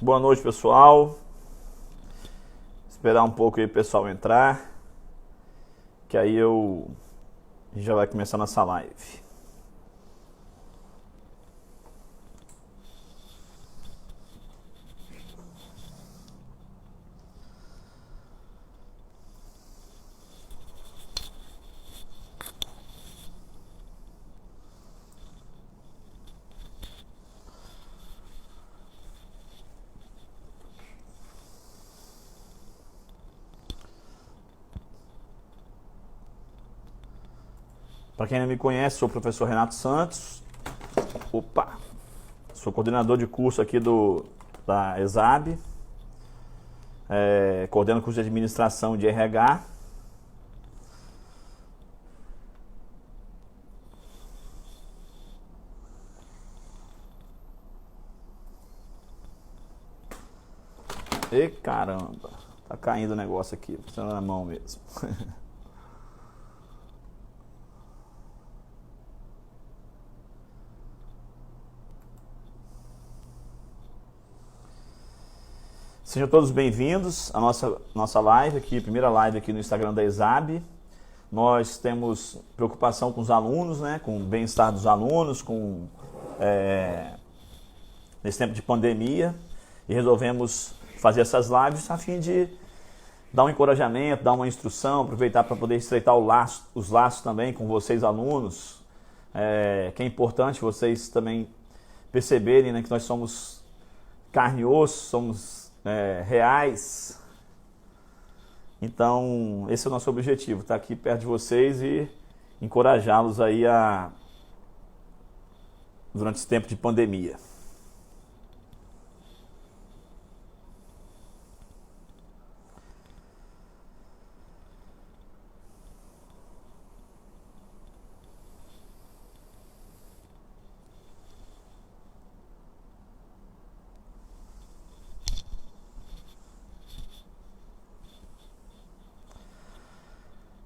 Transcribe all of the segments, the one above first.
Boa noite, pessoal. Esperar um pouco aí o pessoal entrar, que aí a gente já vai começar nossa live. Para quem não me conhece, sou o professor Renato Santos. Sou coordenador de curso aqui da ESAB. Coordeno o curso de administração de RH. E caramba, tá caindo o negócio aqui, funcionando na mão mesmo. Sejam todos bem-vindos à nossa live aqui, primeira live aqui no Instagram da ESAB. Nós temos preocupação com os alunos, né, com o bem-estar dos alunos, nesse tempo de pandemia, e resolvemos fazer essas lives a fim de dar um encorajamento, dar uma instrução, aproveitar para poder estreitar os laços também com vocês, alunos, que é importante vocês também perceberem, né, que nós somos carne e osso, somos reais. Então, esse é o nosso objetivo, estar aqui perto de vocês e encorajá-los aí durante esse tempo de pandemia.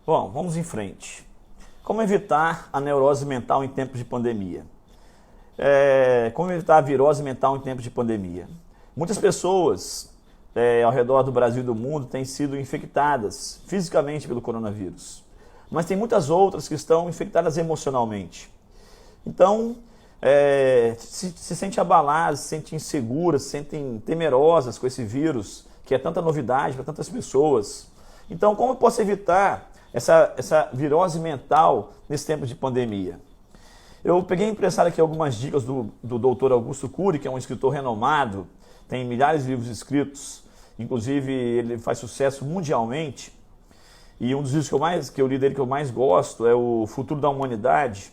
Bom, vamos em frente. Como evitar a neurose mental em tempos de pandemia? Como evitar a virose mental em tempos de pandemia? Muitas pessoas ao redor do Brasil e do mundo têm sido infectadas fisicamente pelo coronavírus, mas tem muitas outras que estão infectadas emocionalmente. Então, se sentem abaladas, se sentem inseguras, se sentem temerosas com esse vírus, que é tanta novidade para tantas pessoas. Então, como eu posso evitar essa virose mental nesse tempo de pandemia? Eu peguei emprestado aqui algumas dicas do Dr. Augusto Cury, que é um escritor renomado, tem milhares de livros escritos, inclusive ele faz sucesso mundialmente, e um dos livros que eu li dele que eu mais gosto é O Futuro da Humanidade,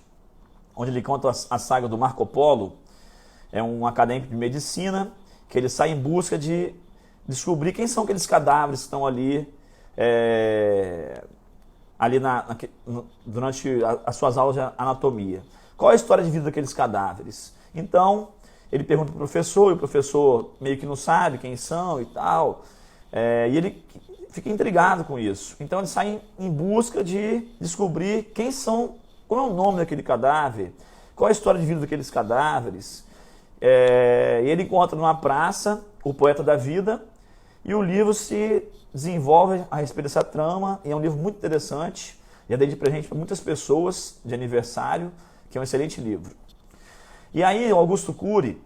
onde ele conta a saga do Marco Polo. É um acadêmico de medicina que ele sai em busca de descobrir quem são aqueles cadáveres que estão ali durante as suas aulas de anatomia. Qual é a história de vida daqueles cadáveres? Então, ele pergunta para o professor, e o professor meio que não sabe quem são e tal, e ele fica intrigado com isso. Então, ele sai em busca de descobrir quem são, qual é o nome daquele cadáver, qual é a história de vida daqueles cadáveres. E ele encontra numa praça o poeta da vida, e o livro se desenvolve a respeito dessa trama, e é um livro muito interessante, já dei de presente para muitas pessoas de aniversário, que é um excelente livro. E aí o Augusto Cury,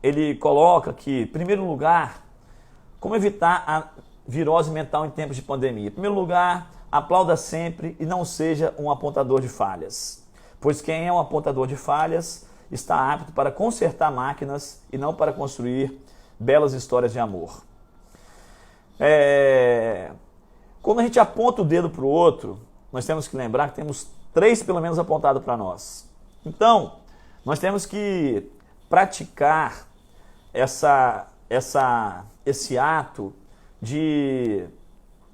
ele coloca que, em primeiro lugar, como evitar a virose mental em tempos de pandemia? Em primeiro lugar, aplauda sempre e não seja um apontador de falhas, pois quem é um apontador de falhas está apto para consertar máquinas e não para construir belas histórias de amor. Quando a gente aponta o dedo para o outro, nós temos que lembrar que temos 3 pelo menos apontados para nós. Então, nós temos que praticar esse ato de,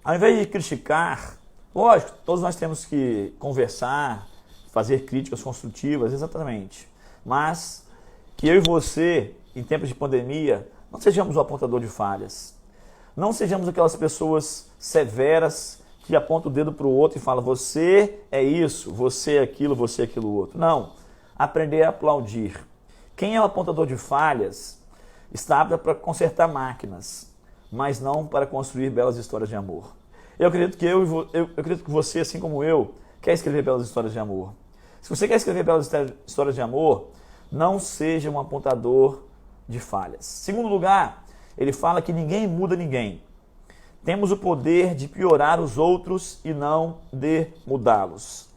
ao invés de criticar, lógico, todos nós temos que conversar, fazer críticas construtivas, exatamente, mas que eu e você, em tempos de pandemia, não sejamos o apontador de falhas. Não sejamos aquelas pessoas severas que apontam o dedo para o outro e falam: você é isso, você é aquilo outro. Não. Aprender a aplaudir. Quem é o apontador de falhas está apta para consertar máquinas, mas não para construir belas histórias de amor. Eu acredito que eu acredito que você, assim como eu, quer escrever belas histórias de amor. Se você quer escrever belas histórias de amor, não seja um apontador de falhas. Segundo lugar, ele fala que ninguém muda ninguém. Temos o poder de piorar os outros e não de mudá-los.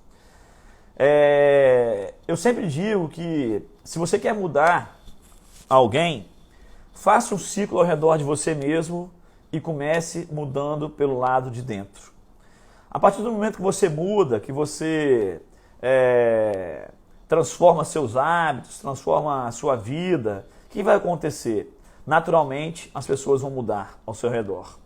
Eu sempre digo que se você quer mudar alguém, faça um ciclo ao redor de você mesmo e comece mudando pelo lado de dentro. A partir do momento que você muda, que você transforma seus hábitos, transforma a sua vida, o que vai acontecer? Naturalmente, as pessoas vão mudar ao seu redor.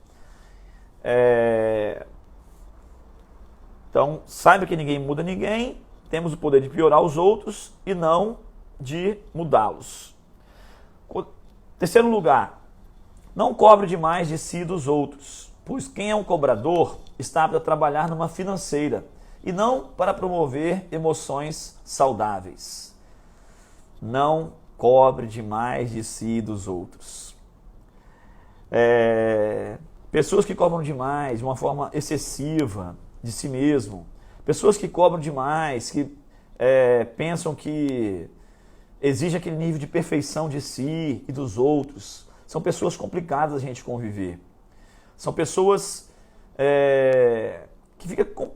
Então, saiba que ninguém muda ninguém, temos o poder de piorar os outros e não de mudá-los. Terceiro lugar, não cobre demais de si e dos outros, pois quem é um cobrador está apto a trabalhar numa financeira e não para promover emoções saudáveis. Não cobre demais de si e dos outros. Pessoas que cobram demais, de uma forma excessiva de si mesmo, pessoas que cobram demais, que pensam que exige aquele nível de perfeição de si e dos outros, são pessoas complicadas a gente conviver. São pessoas que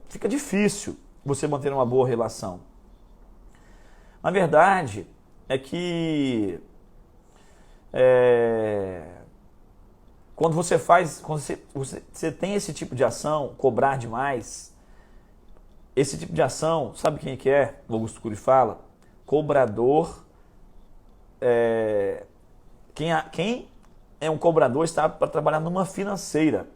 fica difícil você manter uma boa relação. Na verdade, é que quando você tem esse tipo de ação, cobrar demais, esse tipo de ação, sabe quem que é? O Augusto Cury fala, cobrador, quem é um cobrador está para trabalhar numa financeira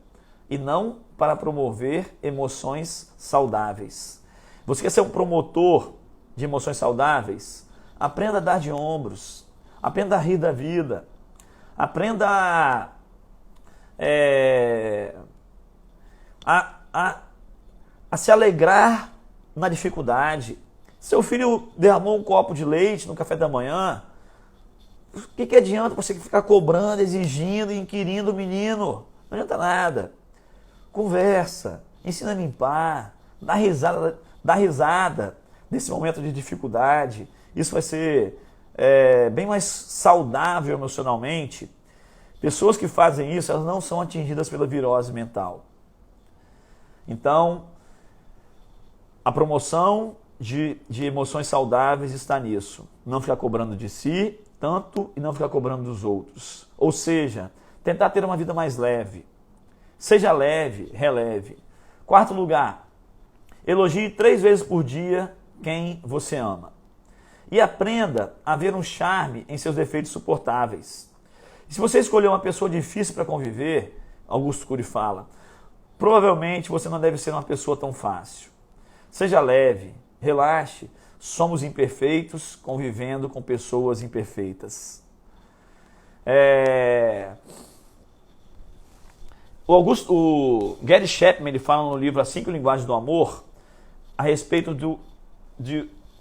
e não para promover emoções saudáveis. Você quer ser um promotor de emoções saudáveis? Aprenda a dar de ombros, aprenda a rir da vida, aprenda a se alegrar na dificuldade. Seu filho derramou um copo de leite no café da manhã, o que adianta você ficar cobrando, exigindo, inquirindo o menino? Não adianta nada. Conversa, ensina a limpar, dá risada nesse momento de dificuldade. Isso vai ser bem mais saudável emocionalmente. Pessoas que fazem isso, elas não são atingidas pela virose mental. Então, a promoção de emoções saudáveis está nisso. Não ficar cobrando de si tanto e não ficar cobrando dos outros. Ou seja, tentar ter uma vida mais leve. Seja leve, releve. Quarto lugar, elogie 3 vezes por dia quem você ama. E aprenda a ver um charme em seus defeitos suportáveis. E se você escolher uma pessoa difícil para conviver, Augusto Cury fala, provavelmente você não deve ser uma pessoa tão fácil. Seja leve, relaxe, somos imperfeitos convivendo com pessoas imperfeitas. O Gary Chapman, ele fala no livro As 5 Linguagens do Amor a respeito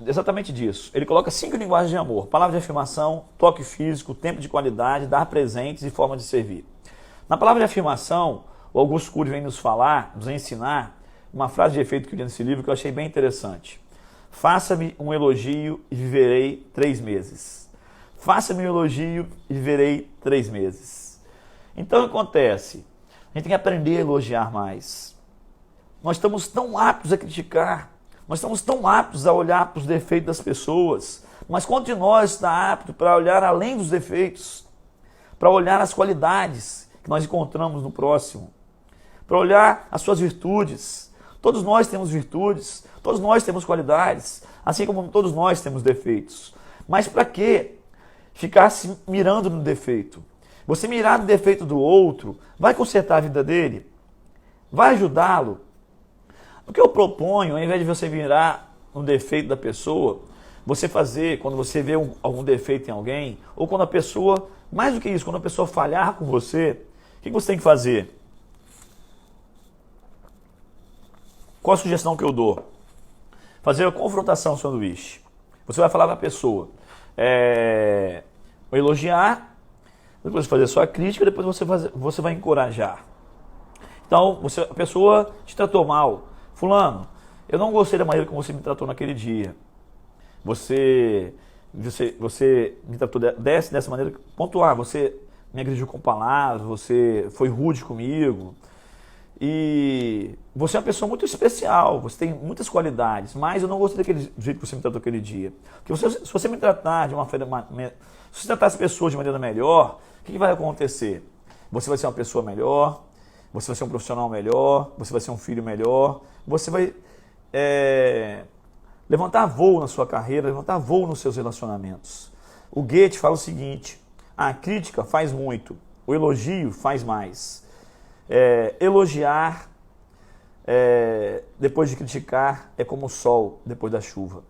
exatamente disso. Ele coloca 5 linguagens de amor: palavra de afirmação, toque físico, tempo de qualidade, dar presentes e forma de servir. Na palavra de afirmação, o Augusto Cury vem nos ensinar uma frase de efeito que eu li nesse livro que eu achei bem interessante. Faça-me um elogio e viverei 3 meses. Faça-me um elogio e viverei 3 meses. Então o que acontece? A gente tem que aprender a elogiar mais. Nós estamos tão aptos a criticar, nós estamos tão aptos a olhar para os defeitos das pessoas, mas quanto de nós está apto para olhar além dos defeitos, para olhar as qualidades que nós encontramos no próximo, para olhar as suas virtudes. Todos nós temos virtudes, todos nós temos qualidades, assim como todos nós temos defeitos. Mas para que ficar se mirando no defeito? Você mirar no defeito do outro, vai consertar a vida dele? Vai ajudá-lo? O que eu proponho, ao invés de você mirar no defeito da pessoa, você fazer, quando você vê algum defeito em alguém, ou quando a pessoa, mais do que isso, quando a pessoa falhar com você, o que você tem que fazer? Qual a sugestão que eu dou? Fazer a confrontação sanduíche. Você vai falar para a pessoa, elogiar, Depois de fazer sua crítica, depois você vai encorajar. Então, a pessoa te tratou mal. Fulano, eu não gostei da maneira como você me tratou naquele dia. Você me tratou dessa maneira. Ponto A, você me agrediu com palavras, você foi rude comigo. E você é uma pessoa muito especial, você tem muitas qualidades, mas eu não gostei daquele jeito que você me tratou aquele dia. Porque se você me tratar se você tratar as pessoas de maneira melhor, o que vai acontecer? Você vai ser uma pessoa melhor, você vai ser um profissional melhor, você vai ser um filho melhor, você vai levantar voo na sua carreira, levantar voo nos seus relacionamentos. O Goethe fala o seguinte: a crítica faz muito, o elogio faz mais. Elogiar depois de criticar é como o sol depois da chuva.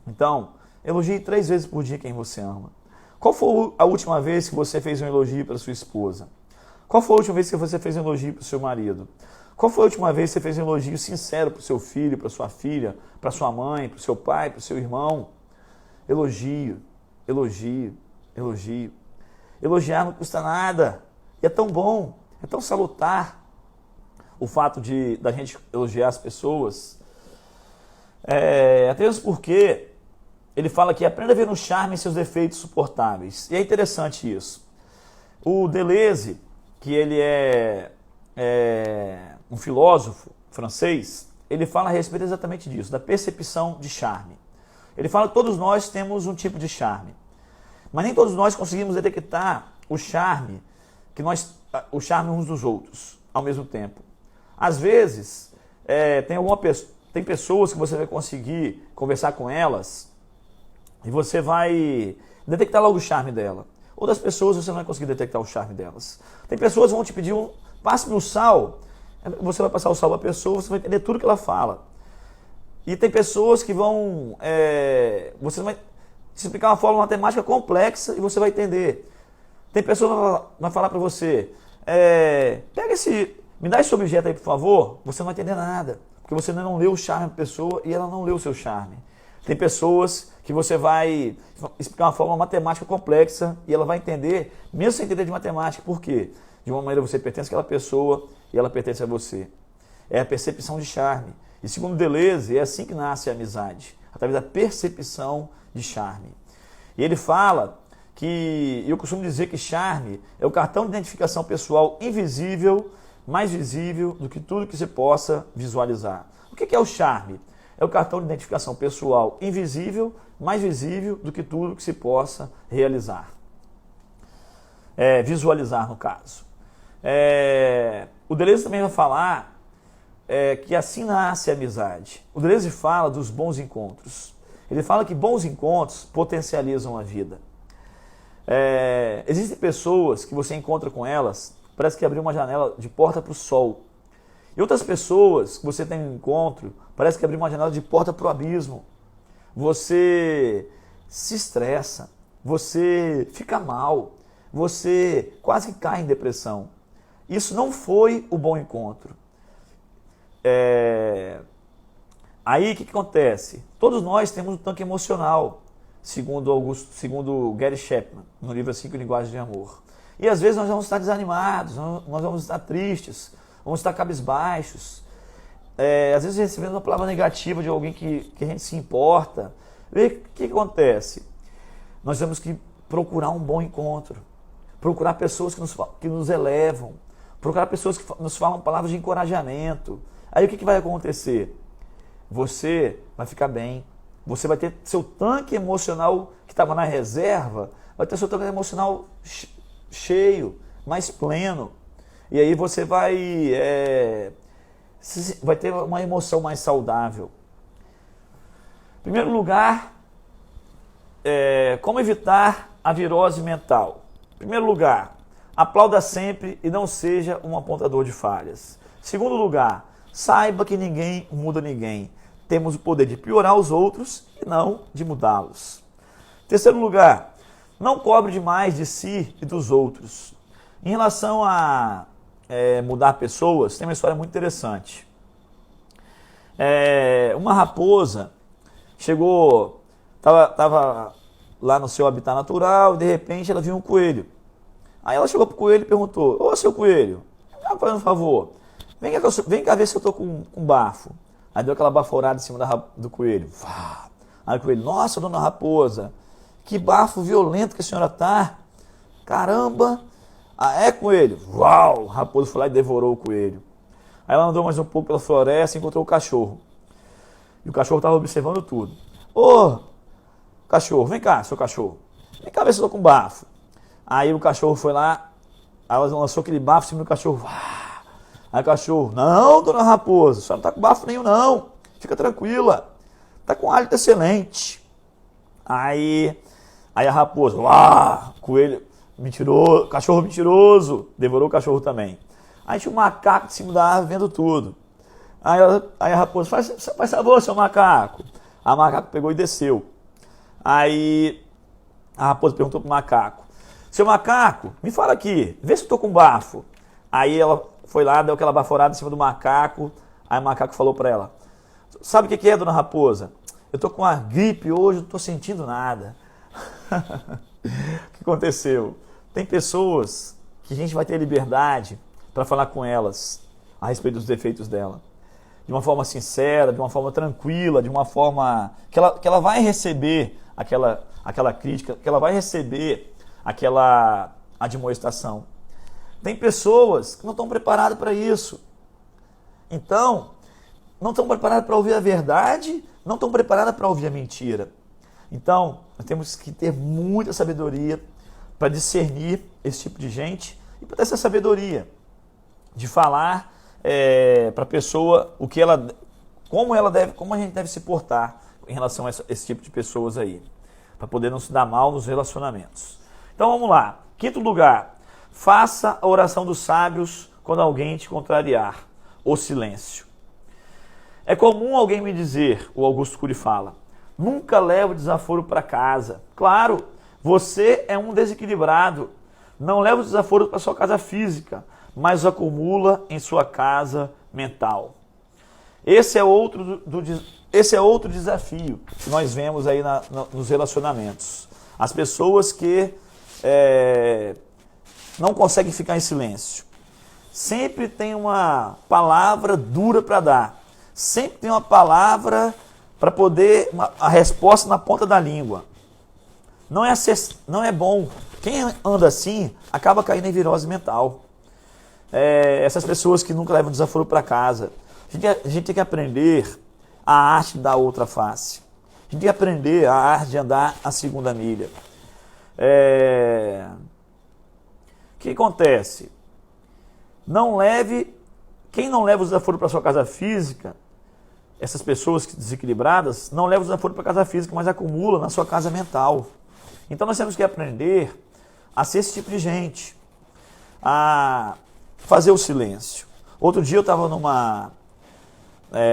Então, elogie 3 vezes por dia quem você ama. Qual foi a última vez que você fez um elogio para sua esposa? Qual foi a última vez que você fez um elogio para o seu marido? Qual foi a última vez que você fez um elogio sincero para o seu filho, para sua filha, para sua mãe, para o seu pai, para o seu irmão? Elogio, elogio, elogio. Elogiar não custa nada. E é tão bom, é tão salutar o fato da gente elogiar as pessoas. Até mesmo porque ele fala que aprenda a ver no charme seus defeitos suportáveis. E é interessante isso. O Deleuze, que ele é um filósofo francês, ele fala a respeito exatamente disso, da percepção de charme. Ele fala que todos nós temos um tipo de charme, mas nem todos nós conseguimos detectar o charme uns dos outros ao mesmo tempo. Às vezes, tem pessoas que você vai conseguir conversar com elas e você vai detectar logo o charme dela. Outras pessoas você não vai conseguir detectar o charme delas. Tem pessoas que vão te pedir passe-me o sal. Você vai passar o sal para a pessoa, você vai entender tudo que ela fala. E tem pessoas que vão... você vai te explicar uma fórmula matemática complexa e você vai entender. Tem pessoas que vão falar para você, me dá esse objeto aí, por favor. Você não vai entender nada, porque você ainda não leu o charme da pessoa e ela não leu o seu charme. Tem pessoas que você vai explicar uma fórmula matemática complexa e ela vai entender, mesmo sem entender de matemática. Por quê? De uma maneira você pertence àquela pessoa e ela pertence a você. É a percepção de charme. E segundo Deleuze, é assim que nasce a amizade, através da percepção de charme. E ele fala que, eu costumo dizer que charme é o cartão de identificação pessoal invisível, mais visível do que tudo que você possa visualizar. O que é o charme? É o cartão de identificação pessoal invisível, mais visível do que tudo que se possa realizar. Visualizar, no caso. O Deleuze também vai falar que assim nasce a amizade. O Deleuze fala dos bons encontros. Ele fala que bons encontros potencializam a vida. Existem pessoas que você encontra com elas, parece que abriu uma janela de porta para o sol. E outras pessoas que você tem um encontro, parece que abriu uma janela de porta para o abismo. Você se estressa, você fica mal, você quase que cai em depressão. Isso não foi o bom encontro. Aí o que acontece? Todos nós temos um tanque emocional, segundo Gary Chapman, no livro 5 Linguagens de Amor. E às vezes nós vamos estar desanimados, nós vamos estar tristes, vamos estar cabisbaixos. Às vezes recebendo uma palavra negativa de alguém que a gente se importa. E o que acontece? Nós temos que procurar um bom encontro, procurar pessoas que nos elevam, procurar pessoas que nos falam palavras de encorajamento. Aí o que vai acontecer? Você vai ficar bem, você vai ter seu tanque emocional que estava na reserva, vai ter seu tanque emocional cheio, mais pleno. E aí você vai ter uma emoção mais saudável. Em primeiro lugar, como evitar a virose mental? Em primeiro lugar, aplauda sempre e não seja um apontador de falhas. Segundo lugar, saiba que ninguém muda ninguém. Temos o poder de piorar os outros e não de mudá-los. Terceiro lugar, não cobre demais de si e dos outros. Em relação a mudar pessoas, tem uma história muito interessante. Uma raposa estava lá no seu habitat natural e de repente ela viu um coelho. Aí ela chegou pro coelho e perguntou: ô, seu coelho, fazendo um favor, vem cá ver se eu tô com bafo. Aí deu aquela baforada em cima do coelho. Aí o coelho: nossa, dona Raposa, que bafo violento que a senhora tá. Caramba. Ah, é, coelho? Uau! O raposo foi lá e devorou o coelho. Aí ela andou mais um pouco pela floresta e encontrou o cachorro. E o cachorro estava observando tudo. Ô, cachorro, vem cá, seu cachorro. Vem cá ver se eu tô com bafo. Aí o cachorro foi lá, aí ela lançou aquele bafo em cima do cachorro. Aí o cachorro: não, dona Raposa, a senhora não tá com bafo nenhum não. Fica tranquila. Tá com hálito excelente. Aí a raposa: coelho mentiroso, cachorro mentiroso. Devorou o cachorro também. Aí tinha um macaco em cima da árvore vendo tudo. Aí a raposa: faz favor, seu macaco. A macaco pegou e desceu. Aí a raposa perguntou pro macaco: seu macaco, me fala aqui, vê se eu tô com bafo. Aí ela foi lá, deu aquela baforada em cima do macaco. Aí o macaco falou para ela: sabe o que é, dona Raposa? Eu tô com uma gripe hoje, não tô sentindo nada. O que aconteceu? Tem pessoas que a gente vai ter liberdade para falar com elas a respeito dos defeitos dela. De uma forma sincera, de uma forma tranquila, de uma forma que ela vai receber aquela crítica, que ela vai receber aquela admoestação. Tem pessoas que não estão preparadas para isso. Então, não estão preparadas para ouvir a verdade, não estão preparadas para ouvir a mentira. Então, nós temos que ter muita sabedoria para discernir esse tipo de gente e para ter essa sabedoria de falar para a pessoa como a gente deve se portar em relação a esse tipo de pessoas aí, para poder não se dar mal nos relacionamentos. Então vamos lá. Quinto lugar, faça a oração dos sábios quando alguém te contrariar. O silêncio. É comum alguém me dizer, o Augusto Cury fala: nunca leva desaforo para casa. Claro, você é um desequilibrado. Não leva o desaforo para sua casa física, mas o acumula em sua casa mental. Esse é outro desafio que nós vemos aí nos relacionamentos. As pessoas que não conseguem ficar em silêncio. Sempre tem uma palavra dura para dar. Sempre tem uma palavra para poder, a resposta na ponta da língua. Não é bom. Quem anda assim acaba caindo em virose mental. Essas pessoas que nunca levam desaforo para casa. A gente tem que aprender a arte da outra face. A gente tem que aprender a arte de andar a segunda milha. O que acontece? Quem não leva o desaforo para sua casa física, essas pessoas desequilibradas, não levam o desaforo para a casa física, mas acumulam na sua casa mental. Então nós temos que aprender a ser esse tipo de gente, a fazer o silêncio. Outro dia eu estava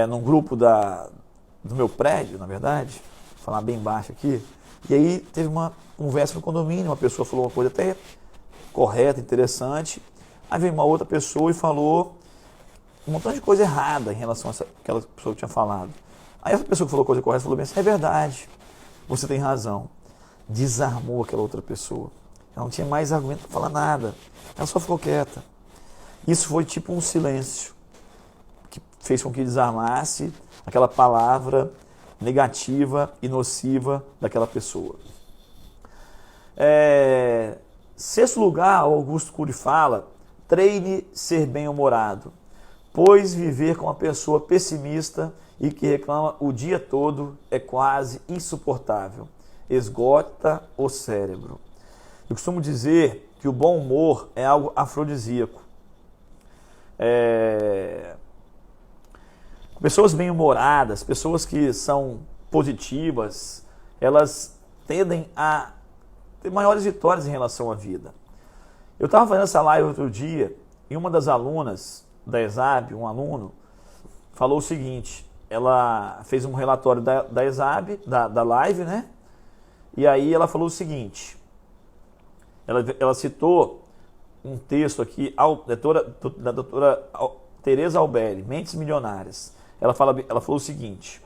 num grupo do meu prédio, na verdade, vou falar bem baixo aqui, e aí teve uma conversa no condomínio, uma pessoa falou uma coisa até correta, interessante, aí veio uma outra pessoa e falou um montão de coisa errada em relação àquela pessoa que tinha falado. Aí essa pessoa que falou coisa correta falou bem assim: é verdade, você tem razão. Desarmou aquela outra pessoa. Ela não tinha mais argumento para falar nada. Ela só ficou quieta. Isso foi tipo um silêncio que fez com que desarmasse aquela palavra negativa e nociva daquela pessoa. Sexto lugar, Augusto Cury fala: treine ser bem-humorado, pois viver com uma pessoa pessimista e que reclama o dia todo é quase insuportável. Esgota o cérebro. Eu costumo dizer que o bom humor é algo afrodisíaco. Pessoas bem-humoradas, pessoas que são positivas, elas tendem a ter maiores vitórias em relação à vida. Eu estava fazendo essa live outro dia e uma das alunas da ESAB, um aluno, falou o seguinte: ela fez um relatório da ESAB, da live, né? E aí ela falou o seguinte, ela citou um texto aqui da doutora Teresa Alberi, Mentes Milionárias. Ela falou o seguinte: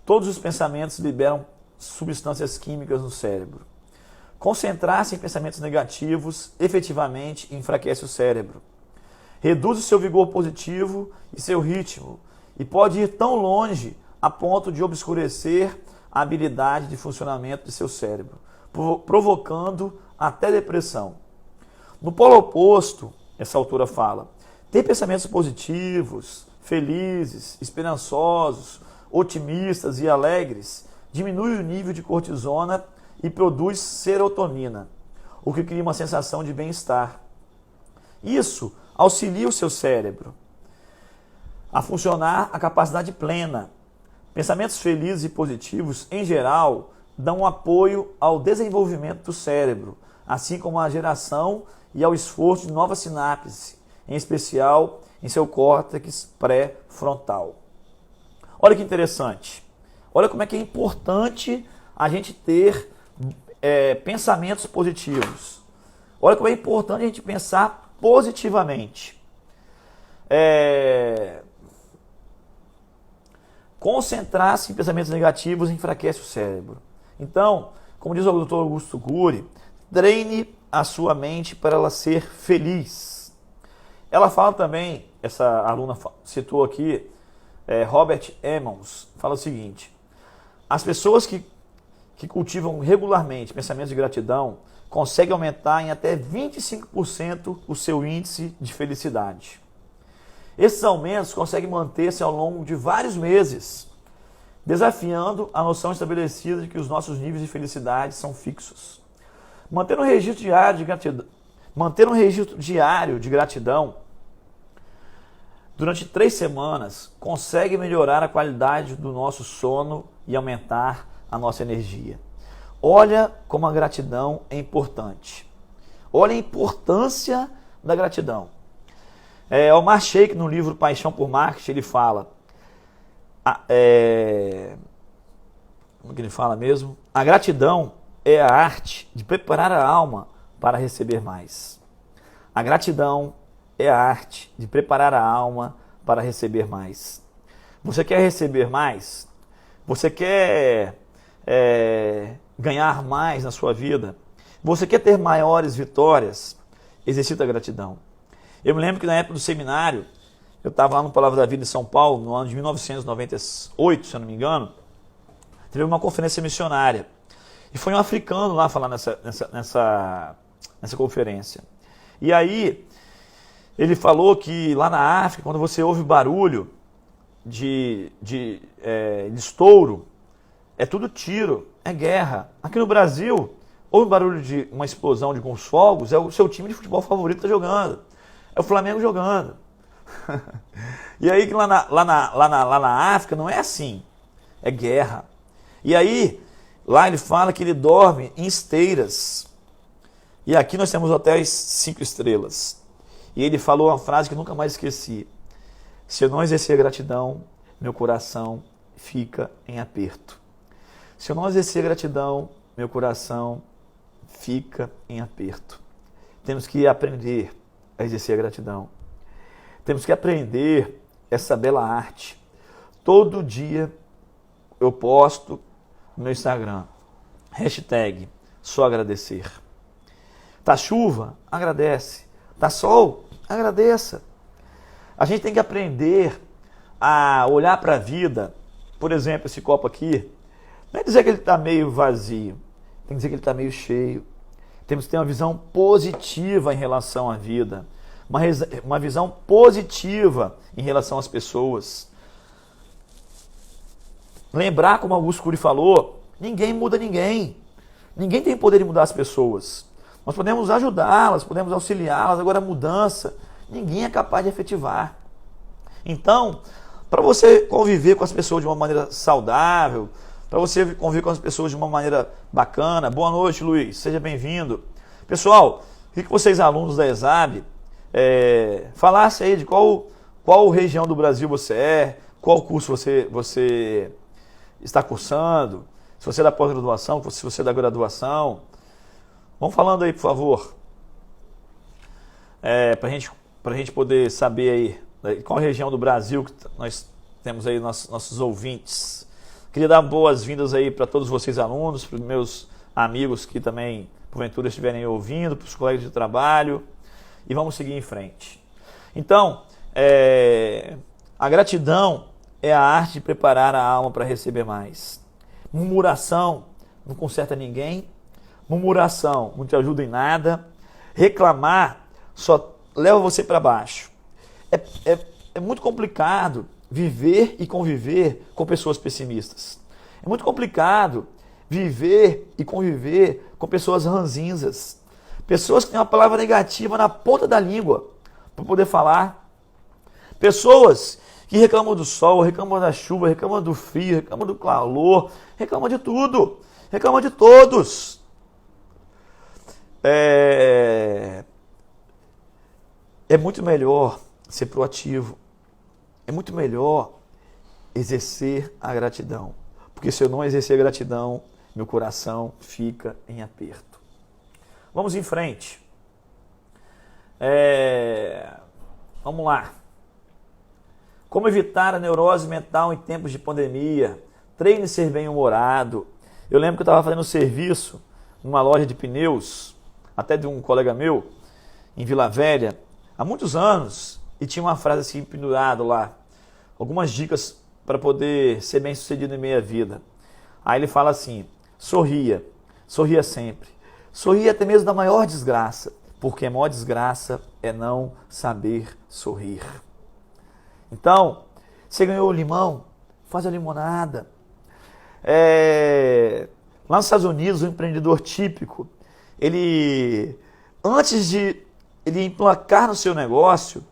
todos os pensamentos liberam substâncias químicas no cérebro. Concentrar-se em pensamentos negativos efetivamente enfraquece o cérebro. Reduz o seu vigor positivo e seu ritmo, e pode ir tão longe a ponto de obscurecer a habilidade de funcionamento de seu cérebro, provocando até depressão. No polo oposto, essa autora fala, ter pensamentos positivos, felizes, esperançosos, otimistas e alegres diminui o nível de cortisona e produz serotonina, o que cria uma sensação de bem-estar. Isso auxilia o seu cérebro a funcionar a capacidade plena. Pensamentos felizes e positivos, em geral, dão apoio ao desenvolvimento do cérebro, assim como à geração e ao esforço de novas sinapses, em especial em seu córtex pré-frontal. Olha que interessante. Olha como é que é importante a gente ter pensamentos positivos. Olha como é importante a gente pensar positivamente. Concentrar-se em pensamentos negativos enfraquece o cérebro. Então, como diz o Dr. Augusto Cury, treine a sua mente para ela ser feliz. Ela fala também, essa aluna citou aqui, Robert Emmons, fala o seguinte, as pessoas que cultivam regularmente pensamentos de gratidão conseguem aumentar em até 25% o seu índice de felicidade. Esses aumentos conseguem manter-se ao longo de vários meses, desafiando a noção estabelecida de que os nossos níveis de felicidade são fixos. Manter um registro diário de gratidão durante 3 semanas consegue melhorar a qualidade do nosso sono e aumentar a nossa energia. Olha como a gratidão é importante. Olha a importância da gratidão. Omar Sheikh, no livro Paixão por Marketing, ele fala, como que ele fala mesmo? A gratidão é a arte de preparar a alma para receber mais. A gratidão é a arte de preparar a alma para receber mais. Você quer receber mais? Você quer ganhar mais na sua vida? Você quer ter maiores vitórias? Exercita a gratidão. Eu me lembro que na época do seminário, eu estava lá no Palavra da Vida em São Paulo, no ano de 1998, se eu não me engano, teve uma conferência missionária. E foi um africano lá falar nessa conferência. E aí, ele falou que lá na África, quando você ouve barulho de estouro, é tudo tiro, é guerra. Aqui no Brasil, ouve barulho de uma explosão de alguns fogos, é o seu time de futebol favorito está jogando. É o Flamengo jogando. E aí, lá na África, não é assim. É guerra. E aí, lá ele fala que ele dorme em esteiras. E aqui nós temos hotéis 5 estrelas. E ele falou uma frase que eu nunca mais esqueci. Se eu não exercer gratidão, meu coração fica em aperto. Se eu não exercer gratidão, meu coração fica em aperto. Temos que aprender a exercer a gratidão. Temos que aprender essa bela arte. Todo dia eu posto no meu Instagram, #só agradecer. Tá chuva? Agradece. Tá sol? Agradeça. A gente tem que aprender a olhar para a vida. Por exemplo, esse copo aqui, não é dizer que ele está meio vazio, tem que dizer que ele está meio cheio. Temos que ter uma visão positiva em relação à vida, uma visão positiva em relação às pessoas. Lembrar, como Augusto Cury falou, ninguém muda ninguém. Ninguém tem poder de mudar as pessoas. Nós podemos ajudá-las, podemos auxiliá-las, agora a mudança, ninguém é capaz de efetivar. Então, para você conviver com as pessoas de uma maneira saudável, para você conviver com as pessoas de uma maneira bacana. Boa noite, Luiz, seja bem-vindo. Pessoal, queria que vocês, alunos da ESAB, falassem aí de qual região do Brasil você é, qual curso você está cursando, se você é da pós-graduação, se você é da graduação. Vamos falando aí, por favor, para a gente poder saber aí qual região do Brasil que nós temos aí nossos ouvintes. Queria dar boas-vindas aí para todos vocês alunos, para os meus amigos que também porventura estiverem ouvindo, para os colegas de trabalho, e vamos seguir em frente. Então, a gratidão é a arte de preparar a alma para receber mais. Murmuração não conserta ninguém, murmuração não te ajuda em nada, reclamar só leva você para baixo. É muito complicado viver e conviver com pessoas pessimistas. É muito complicado viver e conviver com pessoas ranzinzas. Pessoas que têm uma palavra negativa na ponta da língua para poder falar. Pessoas que reclamam do sol, reclamam da chuva, reclamam do frio, reclamam do calor, reclamam de tudo, reclamam de todos. É muito melhor ser proativo. É muito melhor exercer a gratidão. Porque se eu não exercer a gratidão, meu coração fica em aperto. Vamos em frente. Vamos lá. Como evitar a neurose mental em tempos de pandemia? Treine ser bem-humorado. Eu lembro que eu estava fazendo um serviço numa loja de pneus, até de um colega meu, em Vila Velha, há muitos anos, e tinha uma frase assim pendurada lá, algumas dicas para poder ser bem-sucedido em meia vida. Aí ele fala assim: sorria, sorria sempre. Sorria até mesmo da maior desgraça, porque a maior desgraça é não saber sorrir. Então, você ganhou o limão, faz a limonada. Lá nos Estados Unidos, um empreendedor típico, antes de ele emplacar no seu negócio,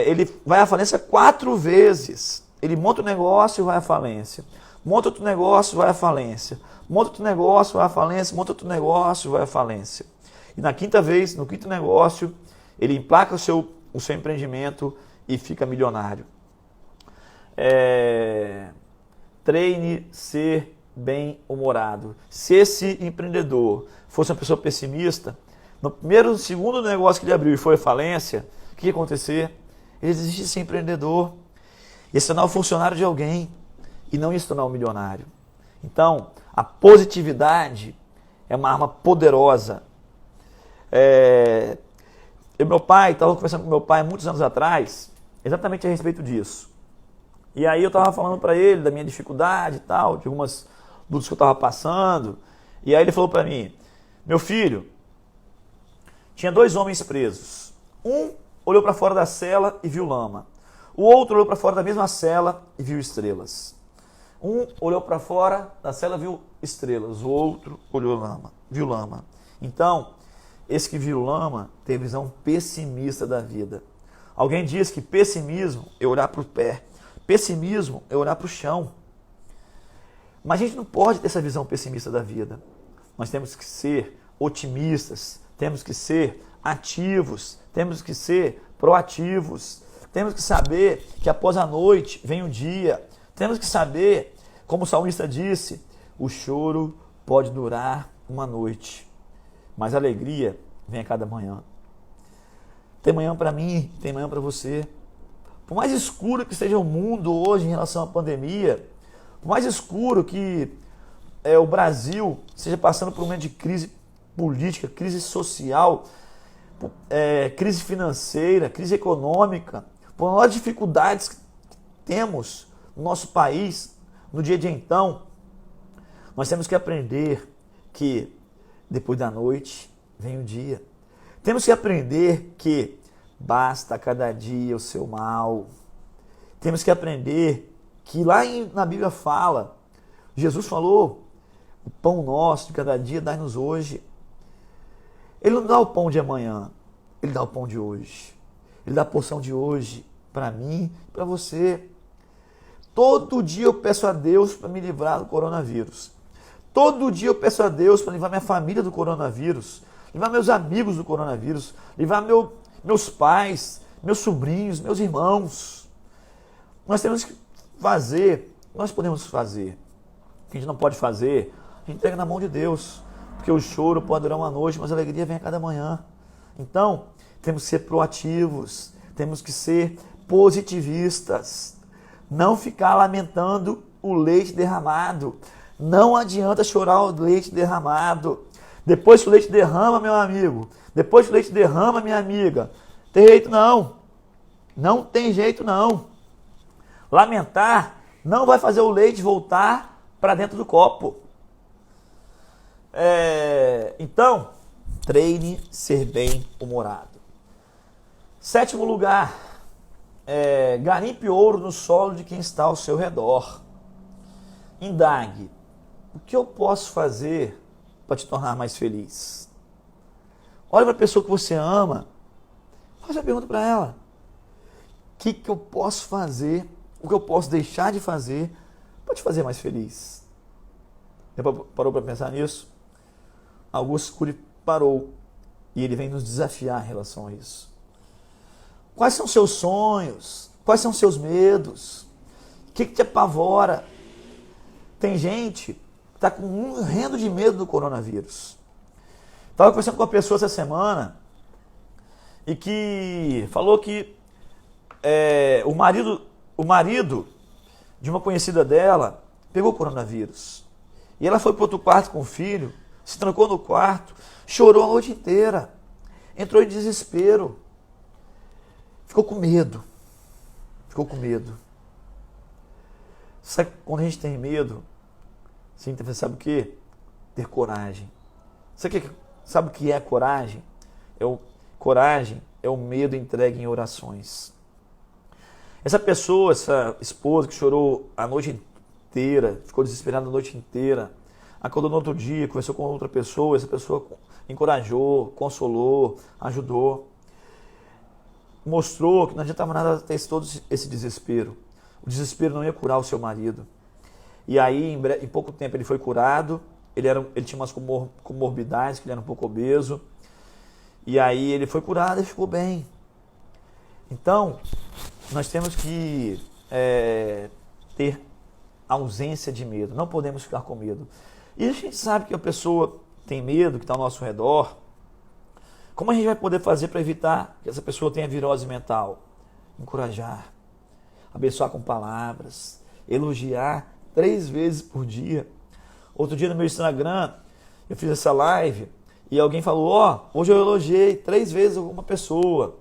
ele vai à falência 4 vezes. Ele monta um negócio e vai à falência. Monta outro negócio, vai à falência. Monta outro negócio, vai à falência. Monta outro negócio, vai à falência. E na quinta vez, no quinto negócio, ele emplaca o seu empreendimento e fica milionário. Treine ser bem-humorado. Se esse empreendedor fosse uma pessoa pessimista, no segundo negócio que ele abriu e foi à falência, o que ia acontecer? Ele desiste de ser empreendedor, ia se tornar o funcionário de alguém e não ia se tornar um milionário. Então, a positividade é uma arma poderosa. Meu pai, estava conversando com meu pai muitos anos atrás, exatamente a respeito disso. E aí eu estava falando para ele da minha dificuldade e tal, de algumas lutas que eu estava passando. E aí ele falou para mim: meu filho, tinha 2 homens presos. Um olhou para fora da cela e viu lama. O outro olhou para fora da mesma cela e viu estrelas. Um olhou para fora da cela e viu estrelas. O outro viu lama. Então, esse que viu lama tem visão pessimista da vida. Alguém diz que pessimismo é olhar para o pé. Pessimismo é olhar para o chão. Mas a gente não pode ter essa visão pessimista da vida. Nós temos que ser otimistas, temos que ser ativos, temos que ser proativos, temos que saber que após a noite vem o dia, temos que saber, como o salmista disse, o choro pode durar uma noite, mas a alegria vem a cada manhã. Tem manhã para mim, tem manhã para você. Por mais escuro que esteja o mundo hoje em relação à pandemia, por mais escuro que o Brasil esteja passando por um momento de crise política, crise social, crise financeira, crise econômica, por maiores dificuldades que temos no nosso país, no dia de então, nós temos que aprender que depois da noite vem o dia. Temos que aprender que basta cada dia o seu mal. Temos que aprender que lá na Bíblia fala, Jesus falou, o pão nosso de cada dia dai-nos hoje. Ele não dá o pão de amanhã, ele dá o pão de hoje. Ele dá a porção de hoje para mim e para você. Todo dia eu peço a Deus para me livrar do coronavírus. Todo dia eu peço a Deus para livrar minha família do coronavírus, livrar meus amigos do coronavírus, livrar meus pais, meus sobrinhos, meus irmãos. Nós temos que fazer, nós podemos fazer. O que a gente não pode fazer, a gente entrega na mão de Deus. Porque o choro pode durar uma noite, mas a alegria vem a cada manhã. Então, temos que ser proativos, temos que ser positivistas. Não ficar lamentando o leite derramado. Não adianta chorar o leite derramado. Depois que o leite derrama, meu amigo. Depois que o leite derrama, minha amiga. Tem jeito não. Não tem jeito não. Lamentar não vai fazer o leite voltar para dentro do copo. Então, treine ser bem-humorado. 7º lugar, garimpe ouro no solo de quem está ao seu redor. Indague, o que eu posso fazer para te tornar mais feliz? Olha para a pessoa que você ama, faz a pergunta para ela. O que eu posso fazer, o que eu posso deixar de fazer para te fazer mais feliz? Parou para pensar nisso? Augusto Cury parou e ele vem nos desafiar em relação a isso. Quais são seus sonhos? Quais são seus medos? O que te apavora? Tem gente que está com um rendo de medo do coronavírus. Estava conversando com uma pessoa essa semana e que falou que o marido de uma conhecida dela pegou coronavírus. E ela foi para outro quarto com o filho, se trancou no quarto, chorou a noite inteira, entrou em desespero, ficou com medo. Sabe quando a gente tem medo, sabe o que? Ter coragem. Sabe o que é coragem? Coragem é o medo entregue em orações. Essa pessoa, essa esposa que chorou a noite inteira, ficou desesperada a noite inteira, acordou no outro dia, conversou com outra pessoa, essa pessoa encorajou, consolou, ajudou, mostrou que não adiantava nada ter todo esse desespero. O desespero não ia curar o seu marido. E aí, em pouco tempo, ele foi curado, ele tinha umas comorbidades, que ele era um pouco obeso, e aí ele foi curado e ficou bem. Então, nós temos que ter ausência de medo, não podemos ficar com medo. E a gente sabe que a pessoa tem medo, que está ao nosso redor. Como a gente vai poder fazer para evitar que essa pessoa tenha virose mental? Encorajar, abençoar com palavras, elogiar 3 vezes por dia. Outro dia no meu Instagram, eu fiz essa live e alguém falou, hoje eu elogiei 3 vezes alguma pessoa.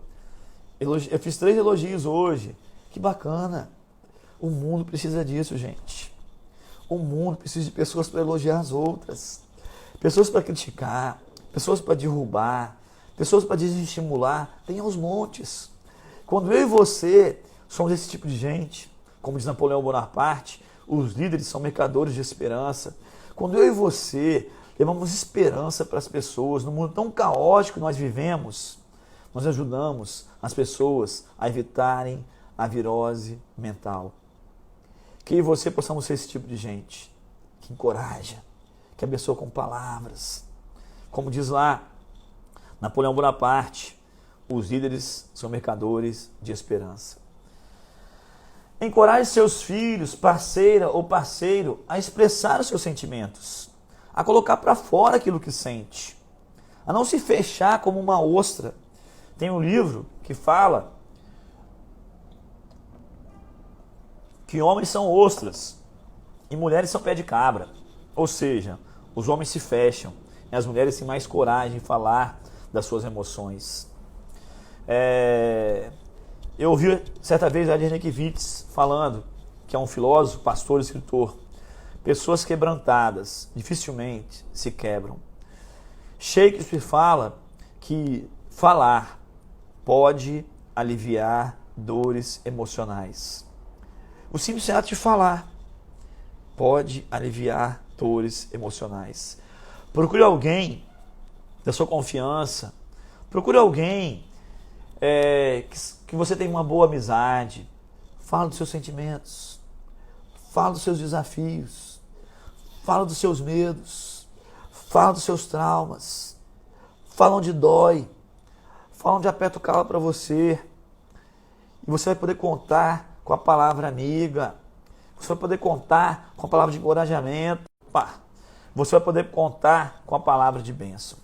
Eu fiz 3 elogios hoje. Que bacana. O mundo precisa disso, gente. O mundo precisa de pessoas para elogiar as outras. Pessoas para criticar, pessoas para derrubar, pessoas para desestimular. Tem aos montes. Quando eu e você somos esse tipo de gente, como diz Napoleão Bonaparte, os líderes são mercadores de esperança. Quando eu e você levamos esperança para as pessoas, no mundo tão caótico que nós vivemos, nós ajudamos as pessoas a evitarem a virose mental. Que eu e você possamos ser esse tipo de gente que encoraja, que abençoa com palavras. Como diz lá Napoleão Bonaparte, os líderes são mercadores de esperança. Encoraje seus filhos, parceira ou parceiro, a expressar os seus sentimentos, a colocar para fora aquilo que sente, a não se fechar como uma ostra. Tem um livro que fala que homens são ostras e mulheres são pé de cabra. Ou seja, os homens se fecham e as mulheres têm mais coragem de falar das suas emoções. Eu ouvi certa vez a Henriquevich falando, que é um filósofo, pastor e escritor, pessoas quebrantadas dificilmente se quebram. Shakespeare fala que falar pode aliviar dores emocionais. O simples ato de falar pode aliviar dores emocionais. Procure alguém da sua confiança, procure alguém que você tem uma boa amizade. Fala dos seus sentimentos, fala dos seus desafios, fala dos seus medos, fala dos seus traumas, fala onde dói, fala onde aperta o calo para você. E você vai poder contar com a palavra amiga, você vai poder contar com a palavra de encorajamento, você vai poder contar com a palavra de bênção.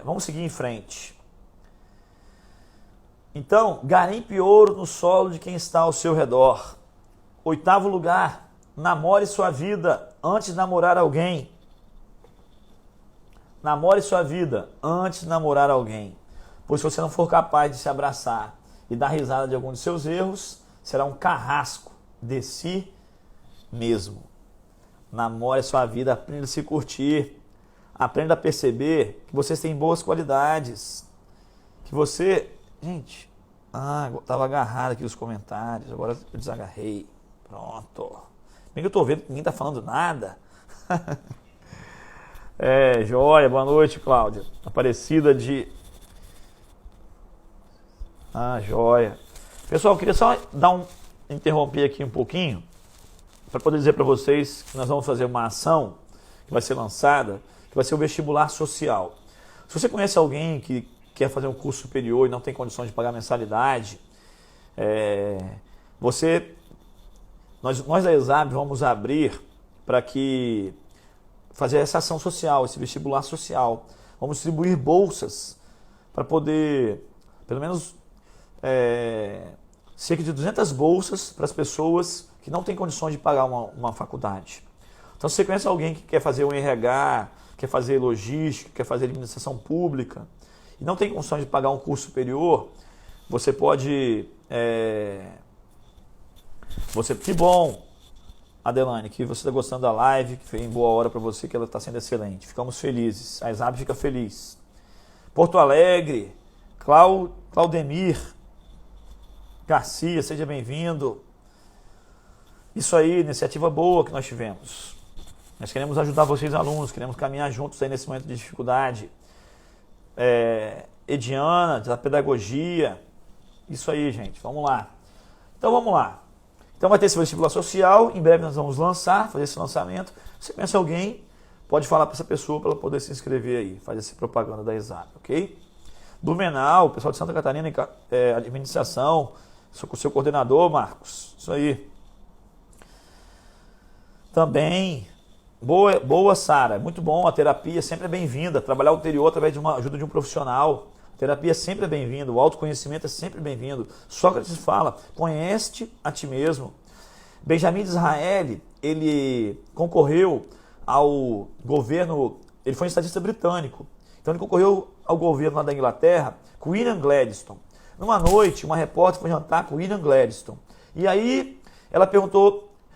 Vamos seguir em frente. Então, garimpe ouro no solo de quem está ao seu redor. 8º lugar, namore sua vida antes de namorar alguém. namore sua vida antes de namorar alguém. Pois se você não for capaz de se abraçar e dar risada de algum de seus erros, será um carrasco de si mesmo. Namore sua vida, aprenda a se curtir. Aprenda a perceber que vocês têm boas qualidades. Que você... Gente, estava agarrado aqui nos comentários, agora eu desagarrei. Pronto. Bem que eu estou vendo que ninguém está falando nada. Joia, boa noite, Cláudia. Aparecida de... joia. Pessoal, eu queria só interromper aqui um pouquinho para poder dizer para vocês que nós vamos fazer uma ação que vai ser lançada, que vai ser o vestibular social. Se você conhece alguém que quer fazer um curso superior e não tem condições de pagar mensalidade, nós da ESAB vamos abrir para que fazer essa ação social, esse vestibular social. Vamos distribuir bolsas para poder, pelo menos, cerca de 200 bolsas para as pessoas que não têm condições de pagar uma faculdade. Então, se você conhece alguém que quer fazer um RH, quer fazer logística, quer fazer administração pública e não tem condições de pagar um curso superior, você pode... Que bom, Adelane, que você está gostando da live, que foi em boa hora para você, que ela está sendo excelente. Ficamos felizes, a ESAB fica feliz. Porto Alegre, Claudemir Garcia, seja bem-vindo. Isso aí, iniciativa boa que nós tivemos. Nós queremos ajudar vocês, alunos, queremos caminhar juntos aí nesse momento de dificuldade. Ediana, da pedagogia. Isso aí, gente, vamos lá. Então, vamos lá. Então, vai ter esse vestibular social, em breve nós vamos fazer esse lançamento. Se você conhece alguém, pode falar para essa pessoa para ela poder se inscrever aí, fazer essa propaganda da ESAB, ok? Blumenau, pessoal de Santa Catarina, administração, sou com o seu coordenador, Marcos, isso aí. Também, boa Sara, muito bom, a terapia sempre é bem-vinda, trabalhar o interior através de uma ajuda de um profissional, a terapia sempre é bem-vinda, o autoconhecimento é sempre bem-vindo. Sócrates fala, conhece-te a ti mesmo. Benjamin Disraeli, ele concorreu ao governo, ele foi um estadista britânico, então ele concorreu ao governo lá da Inglaterra com William Gladstone. Numa noite, uma repórter foi jantar com William Gladstone, e aí ela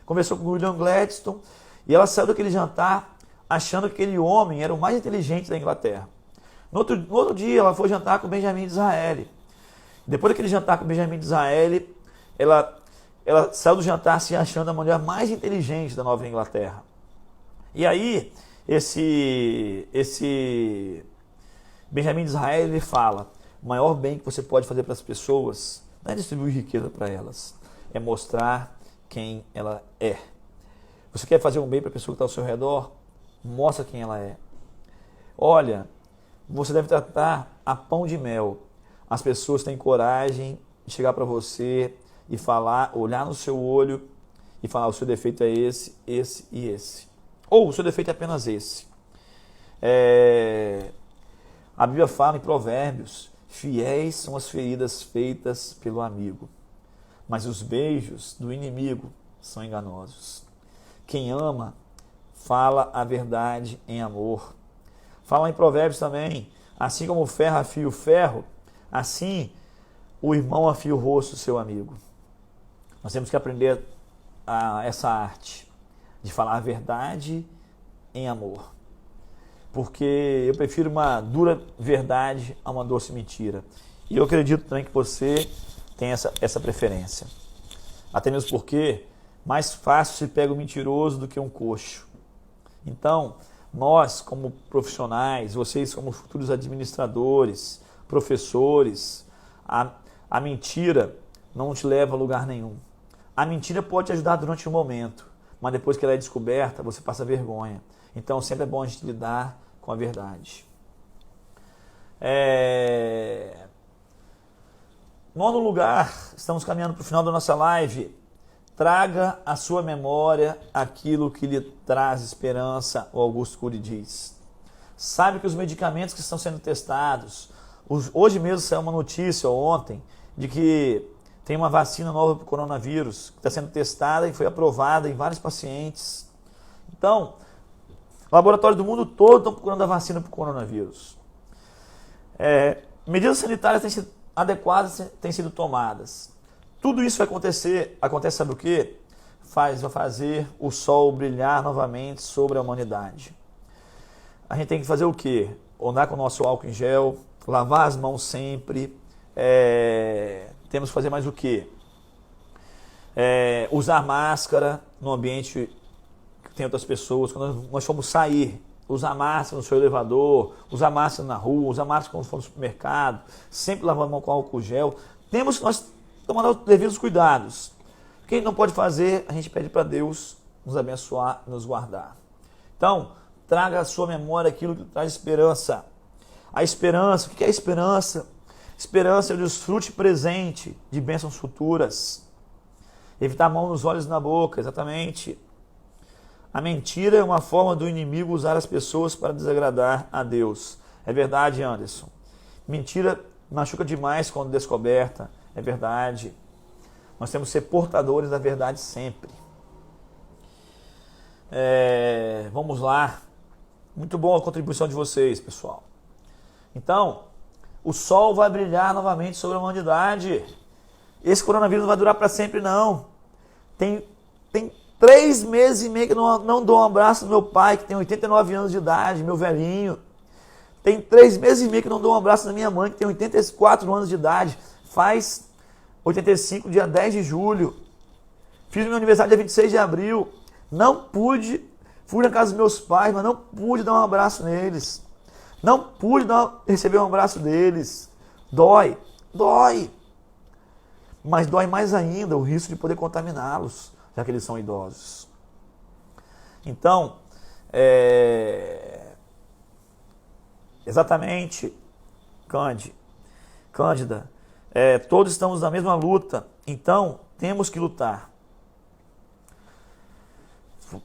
conversou com o William Gladstone, e ela saiu daquele jantar achando que aquele homem era o mais inteligente da Inglaterra. No outro dia, ela foi jantar com Benjamin Disraeli. Depois daquele jantar com Benjamin Disraeli, ela saiu do jantar se achando a mulher mais inteligente da Nova Inglaterra. E aí, esse Benjamin Disraeli, ele fala, o maior bem que você pode fazer para as pessoas não é distribuir riqueza para elas, é mostrar quem ela é. Você quer fazer um bem para a pessoa que está ao seu redor? Mostra quem ela é. Olha, você deve tratar a pão de mel. As pessoas têm coragem de chegar para você e falar, olhar no seu olho e falar, o seu defeito é esse, esse e esse. Ou o seu defeito é apenas esse. A Bíblia fala em Provérbios, fiéis são as feridas feitas pelo amigo, mas os beijos do inimigo são enganosos. Quem ama, fala a verdade em amor. Fala em Provérbios também, assim como o ferro afia o ferro, assim o irmão afia o rosto do seu amigo. Nós temos que aprender essa arte de falar a verdade em amor. Porque eu prefiro uma dura verdade a uma doce mentira. E eu acredito também que você tem essa preferência. Até mesmo porque mais fácil se pega o mentiroso do que um coxo. Então, nós como profissionais, vocês como futuros administradores, professores, a mentira não te leva a lugar nenhum. A mentira pode te ajudar durante um momento, mas depois que ela é descoberta, você passa vergonha. Então, sempre é bom a gente lidar com a verdade. Nono lugar, estamos caminhando para o final da nossa live. Traga à sua memória aquilo que lhe traz esperança, o Augusto Cury diz. Sabe que os medicamentos que estão sendo testados, hoje mesmo saiu uma notícia, ou ontem, de que tem uma vacina nova para o coronavírus, que está sendo testada e foi aprovada em vários pacientes. Então, Laboratórios do mundo todo estão procurando a vacina para o coronavírus. Medidas sanitárias têm sido adequadas, têm sido tomadas. Tudo isso vai acontecer, sabe o quê? Vai fazer o sol brilhar novamente sobre a humanidade. A gente tem que fazer o quê? Andar com o nosso álcool em gel, lavar as mãos sempre. Temos que fazer mais o quê? Usar máscara no ambiente que tem outras pessoas. Quando nós formos sair, usar máscara no seu elevador, usar máscara na rua, usar máscara quando for no supermercado, sempre lavando a mão com álcool gel. Temos que nós tomar os devidos cuidados. O que a gente não pode fazer, a gente pede para Deus nos abençoar, nos guardar. Então, traga à sua memória aquilo que traz esperança. A esperança, o que é a esperança? Esperança é o desfrute presente de bênçãos futuras. Evitar a mão nos olhos e na boca, exatamente. A mentira é uma forma do inimigo usar as pessoas para desagradar a Deus. É verdade, Anderson. Mentira machuca demais quando descoberta. É verdade. Nós temos que ser portadores da verdade sempre. Vamos lá. Muito boa a contribuição de vocês, pessoal. Então, o sol vai brilhar novamente sobre a humanidade. Esse coronavírus não vai durar para sempre, não. Tem 3 meses e meio que eu não dou um abraço no meu pai, que tem 89 anos de idade, meu velhinho. Tem 3 meses e meio que eu não dou um abraço na minha mãe, que tem 84 anos de idade. Faz 85, dia 10 de julho. Fiz meu aniversário dia 26 de abril. Não pude, fui na casa dos meus pais, mas não pude dar um abraço neles. Não pude receber um abraço deles. Dói. Mas dói mais ainda o risco de poder contaminá-los, já que eles são idosos. Então, exatamente, Cândida, todos estamos na mesma luta, então temos que lutar.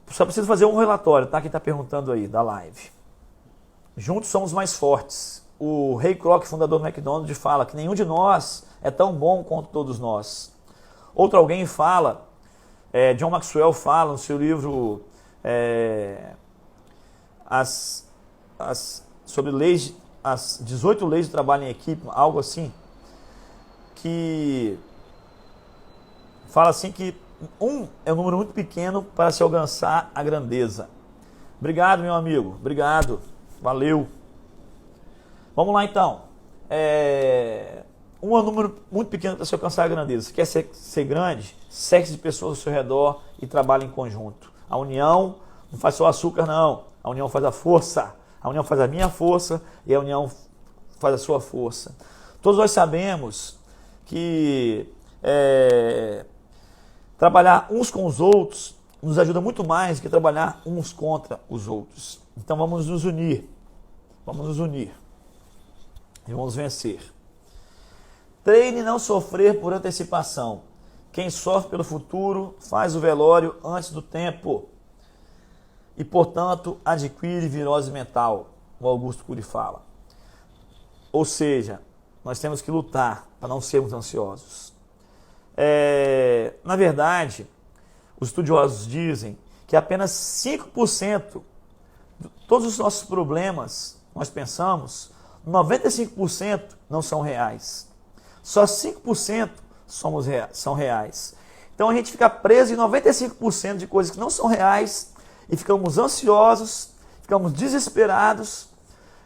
Só preciso fazer um relatório, tá? Quem está perguntando aí, da live. Juntos somos mais fortes. O Ray Kroc, fundador do McDonald's, fala que nenhum de nós é tão bom quanto todos nós. Outro alguém fala, John Maxwell fala no seu livro sobre leis, as 18 leis de trabalho em equipe, algo assim, que fala assim que 1 é um número muito pequeno para se alcançar a grandeza. Obrigado, meu amigo. Obrigado. Valeu. Vamos lá, então. 1 é um número muito pequeno para se alcançar a grandeza. Você quer ser grande? Cerque de pessoas ao seu redor e trabalhe em conjunto. A união não faz só açúcar, não. A união faz a força. A união faz a minha força e a união faz a sua força. Todos nós sabemos que trabalhar uns com os outros nos ajuda muito mais do que trabalhar uns contra os outros. Então vamos nos unir. Vamos nos unir. E vamos vencer. Treine não sofrer por antecipação. Quem sofre pelo futuro faz o velório antes do tempo. E, portanto, adquire virose mental. O Augusto Cury fala. Ou seja, nós temos que lutar para não sermos ansiosos. Na verdade, os estudiosos dizem que apenas 5% de todos os nossos problemas, nós pensamos, 95% não são reais. Só 5% são reais. Então a gente fica preso em 95% de coisas que não são reais e ficamos ansiosos, ficamos desesperados,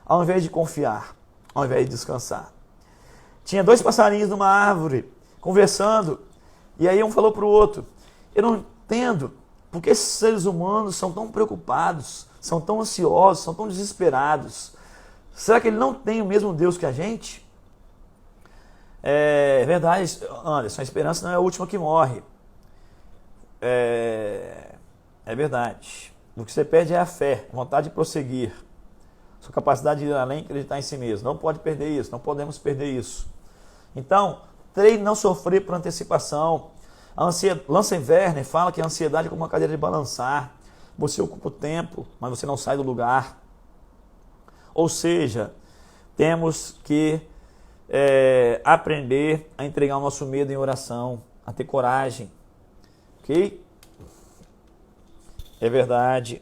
ao invés de confiar, ao invés de descansar. Tinha 2 passarinhos numa árvore conversando, e aí um falou para o outro: eu não entendo porque esses seres humanos são tão preocupados, são tão ansiosos, são tão desesperados. Será que ele não tem o mesmo Deus que a gente? É verdade, Anderson, a esperança não é a última que morre. É verdade. O que você perde é a fé, a vontade de prosseguir. Sua capacidade de ir além e acreditar em si mesmo. Não pode perder isso, não podemos perder isso. Então, treine não sofrer por antecipação. Lansing Werner fala que a ansiedade é como uma cadeira de balançar. Você ocupa o tempo, mas você não sai do lugar. Ou seja, temos que aprender a entregar o nosso medo em oração, a ter coragem. Ok? É verdade.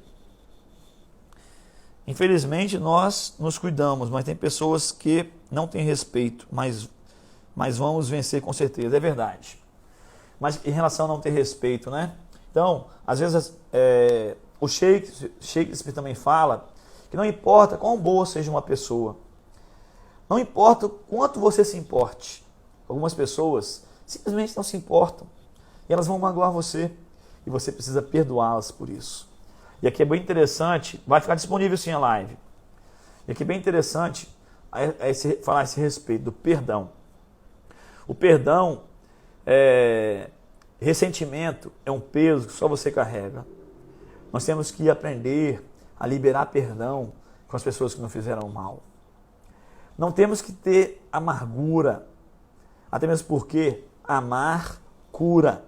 Infelizmente, nós nos cuidamos, mas tem pessoas que não têm respeito, mas vamos vencer com certeza, é verdade. Mas em relação a não ter respeito, né? Então, às vezes, o Shakespeare também fala que não importa quão boa seja uma pessoa, não importa o quanto você se importe. Algumas pessoas simplesmente não se importam e elas vão magoar você e você precisa perdoá-las por isso. E aqui é bem interessante, vai ficar disponível sim a live. E aqui é bem interessante falar a esse respeito do perdão. O perdão, ressentimento é um peso que só você carrega. Nós temos que aprender a liberar perdão com as pessoas que nos fizeram mal. Não temos que ter amargura, até mesmo porque amar cura.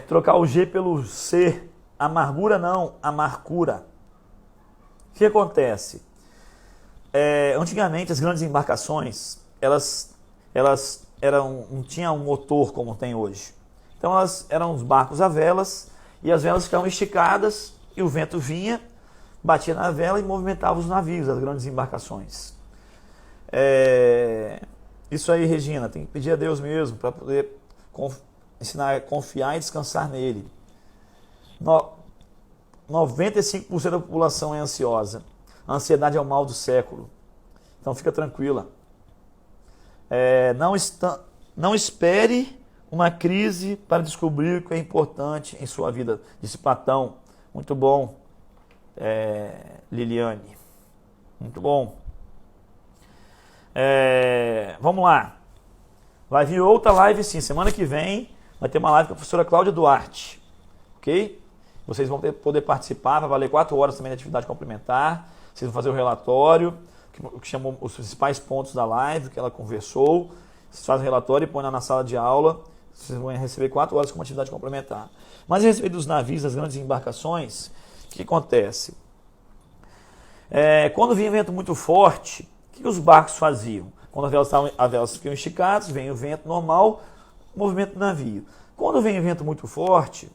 Trocar o G pelo C, amargura não, amar cura. O que acontece? Antigamente as grandes embarcações, elas não tinham um motor como tem hoje. Então elas eram os barcos a velas e as velas ficavam esticadas e o vento vinha, batia na vela e movimentava os navios, as grandes embarcações. Isso aí, Regina, tem que pedir a Deus mesmo para poder ensinar a confiar e descansar nele. 95% da população é ansiosa. A ansiedade é o mal do século. Então fica tranquila. Não espere uma crise para descobrir o que é importante em sua vida, disse Platão. Muito bom, Liliane. Muito bom. Vamos lá. Vai vir outra live sim. Semana que vem vai ter uma live com a professora Cláudia Duarte. Ok? Vocês vão poder participar, vai valer 4 horas também de atividade complementar. Vocês vão fazer o relatório, que chamou os principais pontos da live, que ela conversou. Vocês fazem o relatório e põem lá na sala de aula. Vocês vão receber 4 horas como atividade complementar. Mas a respeito dos navios, das grandes embarcações, o que acontece? Quando vinha vento muito forte, o que os barcos faziam? Quando as velas ficam esticadas, vem o vento normal, movimento do navio. Quando vem o vento muito forte,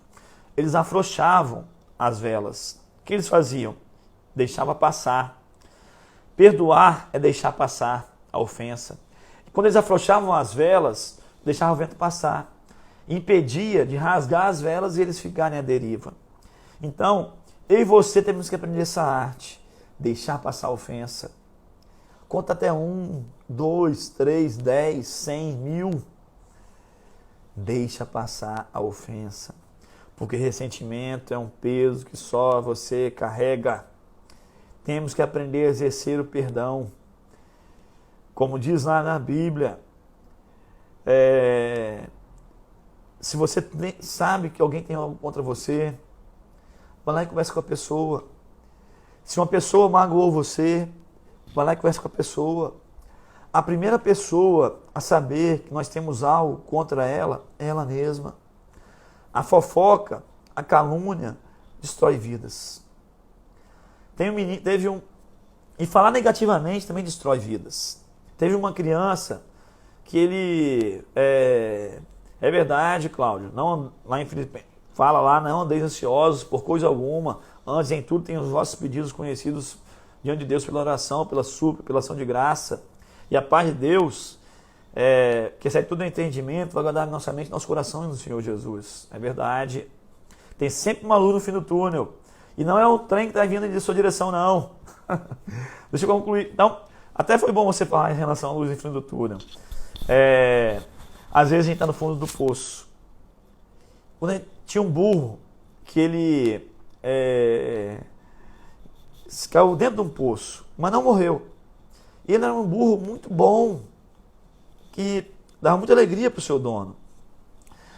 eles afrouxavam as velas. O que eles faziam? Deixava passar. Perdoar é deixar passar a ofensa. Quando eles afrouxavam as velas, deixavam o vento passar. Impedia de rasgar as velas e eles ficarem à deriva. Então, eu e você temos que aprender essa arte. Deixar passar a ofensa. Conta até 1, 2, 3, 10, 100, 1000. Deixa passar a ofensa. Porque ressentimento é um peso que só você carrega. Temos que aprender a exercer o perdão. Como diz lá na Bíblia, se você sabe que alguém tem algo contra você, vai lá e conversa com a pessoa. Se uma pessoa magoou você, vai lá e conversa com a pessoa. A primeira pessoa a saber que nós temos algo contra ela é ela mesma. A fofoca, a calúnia, destrói vidas. E falar negativamente também destrói vidas. Teve uma criança que ele... É verdade, Cláudio, não, lá em Filipenses, fala lá, não andeis ansiosos por coisa alguma, antes em tudo tem os vossos pedidos conhecidos diante de Deus pela oração, pela súplica, pela ação de graça. E a paz de Deus, que excede todo o entendimento, vai guardar nossa mente, nosso coração no Senhor Jesus. É verdade. Tem sempre uma luz no fim do túnel. E não é o trem que está vindo em sua direção, não. Deixa eu concluir. Então, até foi bom você falar em relação à luz no fim do túnel. Às vezes a gente está no fundo do poço. Quando tinha um burro que ele caiu dentro de um poço, mas não morreu. E ele era um burro muito bom, que dava muita alegria para o seu dono.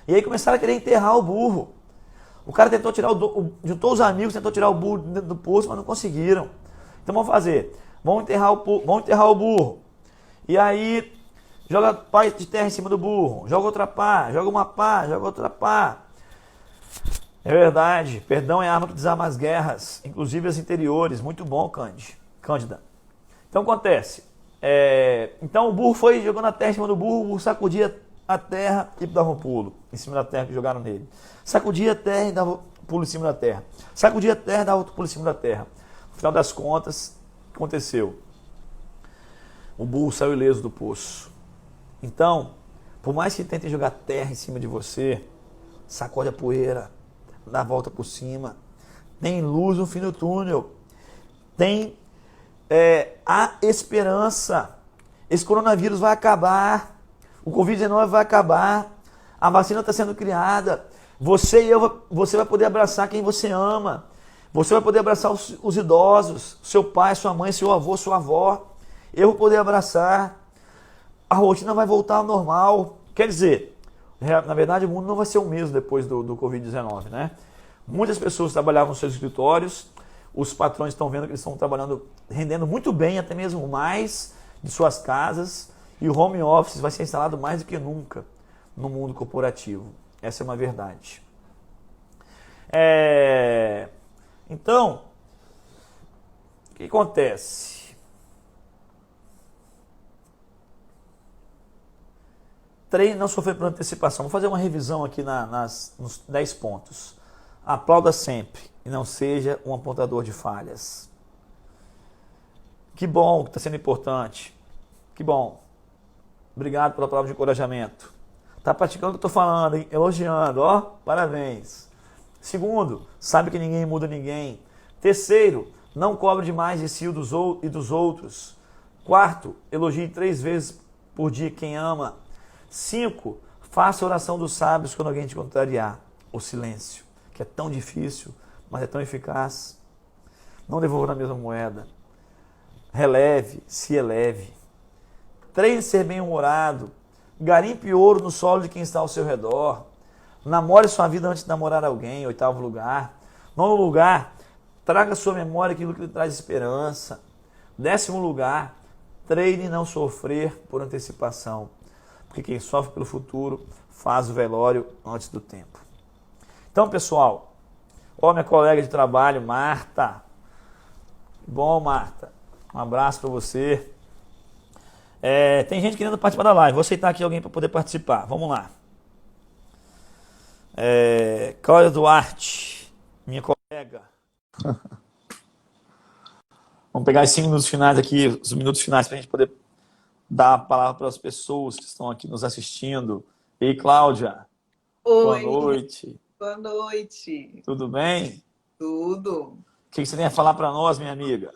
E aí começaram a querer enterrar o burro. O cara tentou tirar juntou os amigos, tentou tirar o burro dentro do poço, mas não conseguiram. Então vamos fazer, vamos enterrar o burro. E aí joga pá de terra em cima do burro, joga outra pá, joga uma pá, joga outra pá. É verdade, perdão é a arma que desarma as guerras, inclusive as interiores. Muito bom, Cândida. Então acontece, então o burro foi jogando a terra em cima do burro, o burro sacudia a terra e dava um pulo em cima da terra que jogaram nele. Sacudia a terra e dava pula em cima da terra. Sacudir a terra, dá outro pulo em cima da terra. No final das contas, o que aconteceu? O burro saiu ileso do poço. Então, por mais que tentem jogar terra em cima de você, sacode a poeira, dá a volta por cima. Tem luz no fim do túnel. Tem a esperança. Esse coronavírus vai acabar. O Covid-19 vai acabar. A vacina está sendo criada. Você vai poder abraçar quem você ama. Você vai poder abraçar os idosos, seu pai, sua mãe, seu avô, sua avó. Eu vou poder abraçar. A rotina vai voltar ao normal. Quer dizer, na verdade o mundo não vai ser o mesmo depois do Covid-19, né? Muitas pessoas trabalhavam nos seus escritórios, os patrões estão vendo que eles estão trabalhando, rendendo muito bem, até mesmo mais de suas casas, e o home office vai ser instalado mais do que nunca no mundo corporativo. Essa é uma verdade. Então, o que acontece? Treine não sofrer por antecipação. Vou fazer uma revisão aqui nos 10 pontos. Aplauda sempre e não seja um apontador de falhas. Que bom que está sendo importante. Que bom. Obrigado pela palavra de encorajamento. Está praticando o que eu estou falando, hein? Elogiando, ó, parabéns. Segundo, sabe que ninguém muda ninguém. Terceiro, não cobre demais de si e dos outros. Quarto, elogie 3 vezes por dia quem ama. 5, faça a oração dos sábios quando alguém te contrariar. O silêncio, que é tão difícil, mas é tão eficaz. Não devolva na mesma moeda. Releve, se eleve. Treine ser bem-humorado. Garimpe ouro no solo de quem está ao seu redor. Namore sua vida antes de namorar alguém. 8º lugar. 9º lugar, traga à sua memória aquilo que lhe traz esperança. 10º lugar, treine não sofrer por antecipação. Porque quem sofre pelo futuro faz o velório antes do tempo. Então, pessoal, ó, minha colega de trabalho, Marta. Bom, Marta. Um abraço para você. Tem gente querendo participar da live. Vou aceitar aqui alguém para poder participar. Vamos lá. Cláudia Duarte, minha colega. Vamos pegar os 5 minutos finais aqui, os minutos finais para a gente poder dar a palavra para as pessoas que estão aqui nos assistindo. Ei, Cláudia. Oi. Boa noite. Boa noite. Tudo bem? Tudo. O que você tem a falar para nós, minha amiga?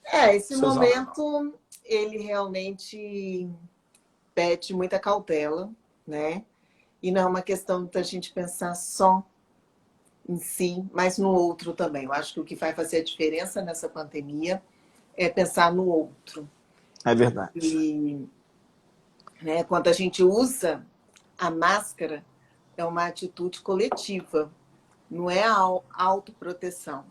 Esse momento, ele realmente pede muita cautela, né? E não é uma questão da gente pensar só em si, mas no outro também. Eu acho que o que vai fazer a diferença nessa pandemia é pensar no outro. É verdade. E, né, quando a gente usa a máscara, é uma atitude coletiva, não é a autoproteção.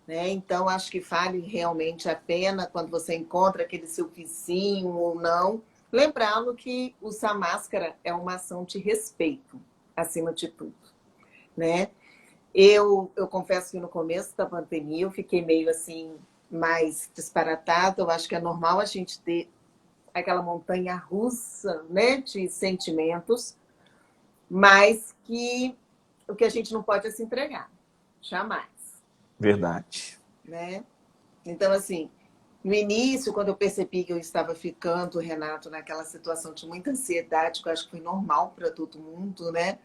Né? Então, acho que vale realmente a pena, quando você encontra aquele seu vizinho ou não, lembrá-lo que usar máscara é uma ação de respeito, acima de tudo. Né? Eu confesso que no começo da pandemia eu fiquei meio assim, mais disparatada. Eu acho que é normal a gente ter aquela montanha russa, né, de sentimentos, mas que o que a gente não pode é se entregar, jamais. Verdade. Né? Então, assim, no início, quando eu percebi que eu estava ficando, Renato, naquela situação de muita ansiedade, que eu acho que foi normal para todo mundo, né?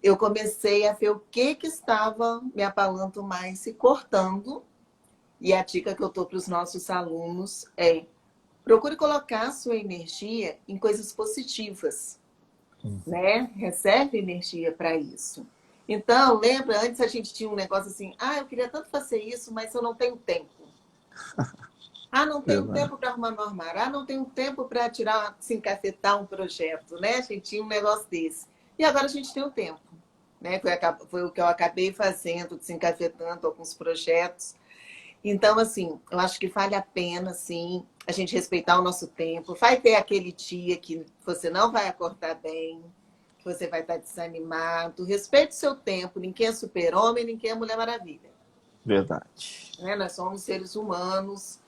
Eu comecei a ver o que estava me abalando mais, se cortando. E a dica que eu dou para os nossos alunos é: procure colocar a sua energia em coisas positivas, né? Reserve energia para isso. Então, lembra, antes a gente tinha um negócio assim, eu queria tanto fazer isso, mas eu não tenho tempo. Não tenho tempo para arrumar meu armário. Não tenho tempo para se encafetar um projeto, né? A gente tinha um negócio desse. E agora a gente tem o tempo, né? Foi o que eu acabei fazendo, desencafetando alguns projetos. Então, assim, eu acho que vale a pena, sim, a gente respeitar o nosso tempo. Vai ter aquele dia que você não vai acordar bem, que você vai estar desanimado. Respeite o seu tempo. Ninguém é super-homem, ninguém é Mulher Maravilha. Verdade. Né? Nós somos seres humanos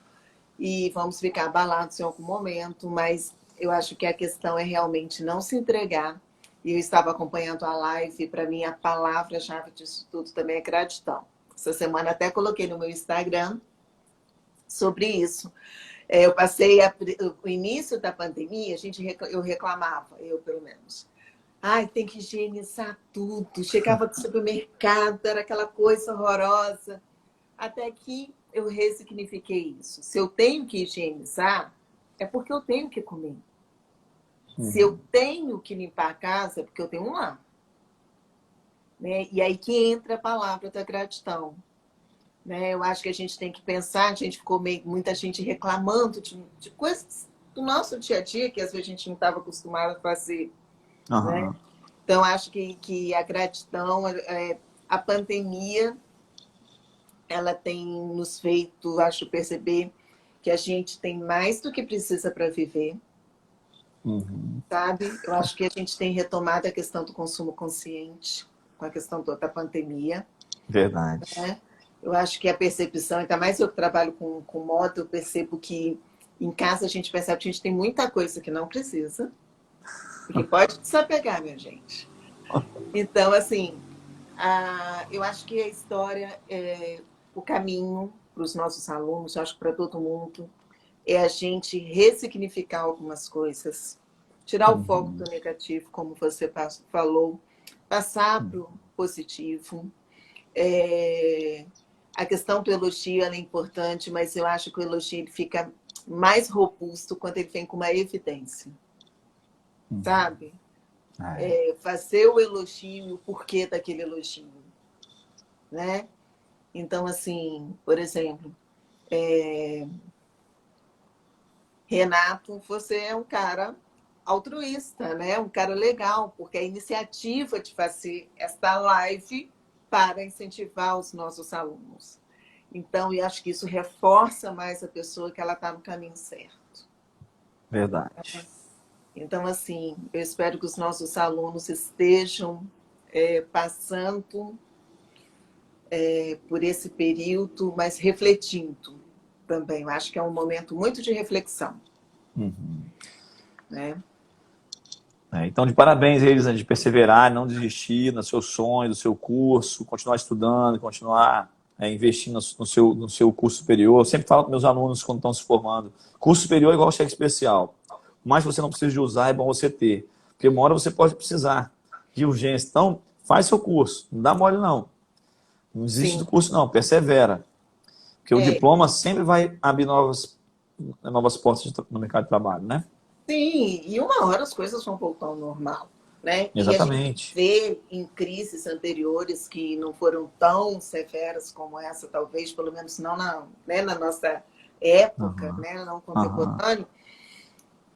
e vamos ficar abalados em algum momento, mas eu acho que a questão é realmente não se entregar E eu estava acompanhando a live, e para mim a palavra-chave disso tudo também é gratidão. Essa semana até coloquei no meu Instagram sobre isso. Eu passei o início da pandemia, eu reclamava, eu pelo menos. Ai, tem que higienizar tudo. Chegava do supermercado, era aquela coisa horrorosa. Até que eu ressignifiquei isso. Se eu tenho que higienizar, é porque eu tenho que comer. Se eu tenho que limpar a casa, é porque eu tenho um lar. Né? E aí que entra a palavra da gratidão. Né? Eu acho que a gente tem que pensar, a gente ficou muita gente reclamando de coisas do nosso dia a dia, que às vezes a gente não estava acostumado a fazer. Né? Então, acho que a gratidão, a pandemia, ela tem nos feito, acho, perceber que a gente tem mais do que precisa para viver. Sabe? Eu acho que a gente tem retomado a questão do consumo consciente com a questão da pandemia. Verdade. Né? Eu acho que a percepção, ainda mais eu que trabalho com moda, eu percebo que em casa a gente percebe que a gente tem muita coisa que não precisa, porque pode desapegar, minha gente. Então, assim, eu acho que a história, o caminho para os nossos alunos, eu acho que para todo mundo, é a gente ressignificar algumas coisas, tirar o foco do negativo, como você falou, passar para o positivo. A questão do elogio é importante, mas eu acho que o elogio ele fica mais robusto quando ele vem com uma evidência. Sabe? Fazer o elogio e o porquê daquele elogio. Né? Então, assim, por exemplo, Renato, você é um cara altruísta, né? Um cara legal, porque a iniciativa de fazer esta live para incentivar os nossos alunos. Então, eu acho que isso reforça mais a pessoa que ela está no caminho certo. Verdade. Então, assim, eu espero que os nossos alunos estejam passando por esse período, mas refletindo também. Eu acho que é um momento muito de reflexão. Né? Então, de parabéns a eles, né, de perseverar, não desistir no seu sonho, do seu curso, continuar estudando, continuar investindo no seu curso superior. Eu sempre falo para meus alunos quando estão se formando, curso superior é igual cheque especial. Mas você não precisa de usar, é bom você ter. Porque uma hora você pode precisar de urgência. Então, faz seu curso. Não dá mole, não. Não desiste do curso, não. Persevera. Porque o diploma sempre vai abrir novas portas no mercado de trabalho, né? Sim, e uma hora as coisas vão voltar ao normal. Né? Exatamente. E a gente vê em crises anteriores que não foram tão severas como essa, talvez, pelo menos não na nossa época, né? Não contemporâneo,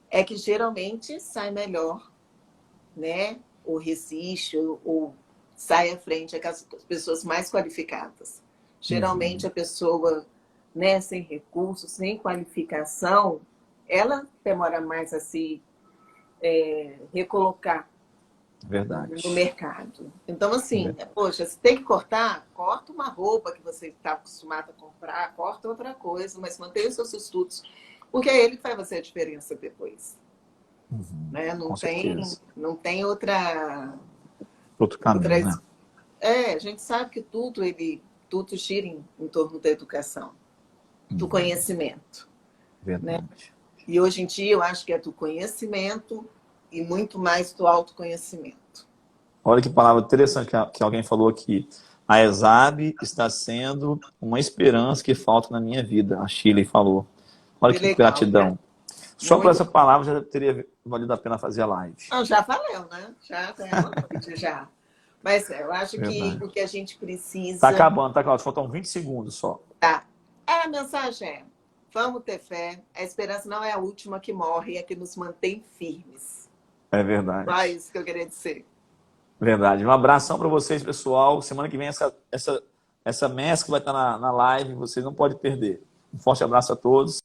é que geralmente sai melhor, né? Ou resiste, ou sai à frente as pessoas mais qualificadas. Geralmente a pessoa, né, sem recursos, sem qualificação, ela demora mais a se recolocar. Verdade. No mercado. Então, assim, poxa, se tem que cortar, corta uma roupa que você está acostumado a comprar, corta outra coisa, mas mantenha os seus estudos, porque é ele que vai fazer a diferença depois. Né? Não tem outro caminho, né? A gente sabe que tudo gira em torno da educação, do conhecimento. Verdade. Né? E hoje em dia eu acho que é do conhecimento e muito mais do autoconhecimento. Olha que palavra interessante que alguém falou aqui. A ESAB está sendo uma esperança que falta na minha vida, a Shirley falou. Olha que legal, gratidão. Né? Só por essa palavra já teria valido a pena fazer a live. Não, já valeu, né? Já é uma noite, já. Mas eu acho que o que a gente precisa... Está acabando, tá acabando. Faltam 20 segundos só. Tá. A mensagem é, vamos ter fé, a esperança não é a última que morre, é que nos mantém firmes. É verdade. Só isso que eu queria dizer. Verdade. Um abração para vocês, pessoal. Semana que vem essa mescla vai estar na live, vocês não podem perder. Um forte abraço a todos.